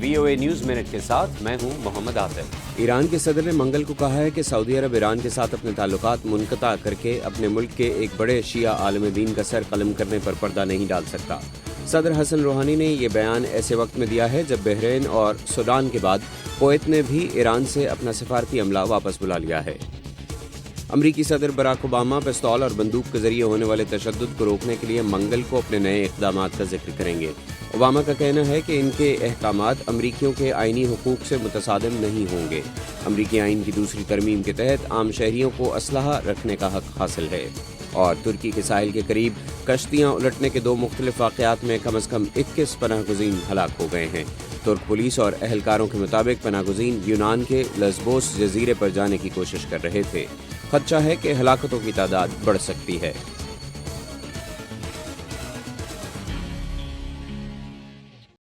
VOA news minute के साथ मैं हूं मोहम्मद आतिफ। ईरान के सदर ने मंगल को कहा है कि सऊदी अरब ईरान के साथ अपने ताल्लुकात मुनक़ता करके अपने मुल्क के एक बड़े शिया आलम दीन का सर कलम करने पर पर्दा नहीं डाल सकता। सदर हसन रूहानी ने ये बयान ऐसे वक्त में दिया है जब बहरीन और सूडान के बाद कुवैत ने भी ईरान से अपना सफारती अमला वापस बुला लिया है। अमरीकी सदर बराक ओबामा पिस्तौल और बंदूक के जरिए होने वाले तशद्दुद को रोकने के लिए मंगल को अपने नए इक़दामात का जिक्र करेंगे। ओबामा का कहना है कि इनके अहकामात अमरीकियों के आइनी हुकूक से मुतसादिम नहीं होंगे। अमरीकी आइन की दूसरी तरमीम के तहत आम शहरियों को असलहा रखने का हक हासिल है। और तुर्की के साहिल के करीब कश्तियाँ उलटने के 2 मुख्तलिफ वाक़यात में कम से कम 21 पनाहगुज़ीन हलाक हो गए हैं। तुर्क पुलिस और अहलकारों के मुताबिक पनाहगुज़ीन यूनान के लेस्बोस जजीरे पर जाने की कोशिश कर रहे थे। खदशा है कि हलाकतों की तादाद बढ़ सकती है।